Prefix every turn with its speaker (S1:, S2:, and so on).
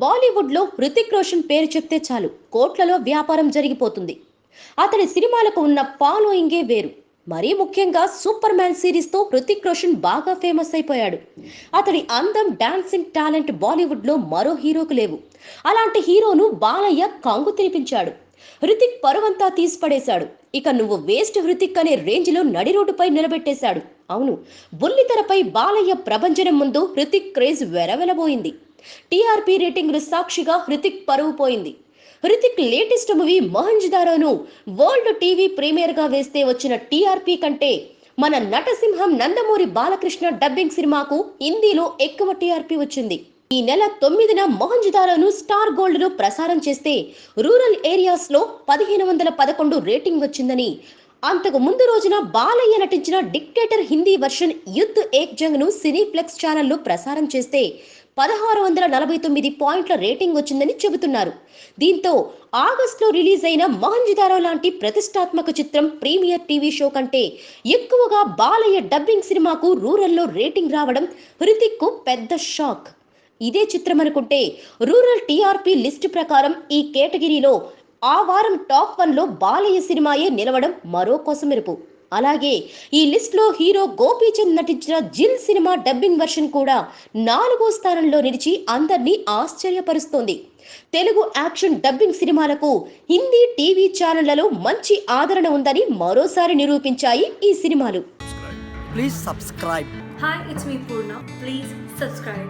S1: బాలీవుడ్లో హృతిక్ రోషన్ పేరు చెప్తే చాలు కోట్లలో వ్యాపారం జరిగిపోతుంది. అతడి సినిమాలకు ఉన్న ఫాలోయింగే వేరు. మరీ ముఖ్యంగా సూపర్ మ్యాన్ సిరీస్తో హృతిక్ రోషన్ బాగా ఫేమస్ అయిపోయాడు. అతడి అందం, డాన్సింగ్ టాలెంట్ బాలీవుడ్లో మరో హీరోకు లేవు. అలాంటి హీరోను బాలయ్య కంగు తినిపించాడు. హృతిక్ పరువంతా తీసిపడేశాడు. ఇక నువ్వు వేస్ట్ హృతిక్ అనే రేంజ్లో నడి రోడ్డుపై నిలబెట్టేశాడు. అవును, బుల్లితెరపై బాలయ్య ప్రభంజనం ముందు హృతిక్ క్రేజ్ వెరవెలబోయింది. టీఆర్పీ రేటింగ్లు సాక్షిగా హృతిక్ పరువు పోయింది. హృతిక్ లేటెస్ట్ మూవీ మొహంజదారోను వరల్డ్ టీవీ ప్రీమియర్ గా వేస్తే వచ్చిన టీఆర్పీ కంటే మన నటసింహం నందమూరి బాలకృష్ణ డబ్బింగ్ సినిమాకు హిందీలో ఎక్కువ టీఆర్పీ వచ్చింది. ఈ నెల 9న మొహంజదారోను స్టార్ గోల్డ్ లో ప్రసారం చేస్తే రూరల్ ఏరియాస్ లో 1511 రేటింగ్ వచ్చిందని, అంతకు ముందు రోజున బాలయ్య నటించిన డిక్టేటర్ హిందీ వర్షన్ యుద్ధ్ ఏక్ జంగ్ ను సినీప్లెక్స్ ఛానల్లో ప్రసారం చేస్తే 1649 పాయింట్ల రేటింగ్ వచ్చిందని చెబుతున్నారు. దీంతో ఆగస్టులో రిలీజ్ అయిన మొహంజదారో లాంటి ప్రతిష్టాత్మక చిత్రం ప్రీమియర్ టీవీ షో కంటే ఎక్కువగా బాలయ్య డబ్బింగ్ సినిమాకు రూరల్లో రేటింగ్ రావడం హృతిక్ కు పెద్ద షాక్. ఇదే చిత్రం అనుకుంటే రూరల్ టీఆర్పీ లిస్ట్ ప్రకారం ఈ కేటగిరీలో ఆ వారం టాప్ 1లో బాలయ్య సినిమాయే నిలవడం మరో కొసమెరుపు. అలాగే ఈ లిస్ట్ లో హీరో గోపీచంద్ నటించిన జిల్ సినిమా డబ్బింగ్ వర్షన్ కూడా 4వ స్థానంలో నిలిచి అందరినీ ఆశ్చర్యపరుస్తోంది. తెలుగు యాక్షన్ డబ్బింగ్ సినిమాలకు హిందీ టీవీ ఛానళ్లలో మంచి ఆదరణ ఉందని మరోసారి నిరూపించాయి ఈ సినిమాలు.
S2: Please subscribe.
S3: Hi, it's me Purna. Please subscribe.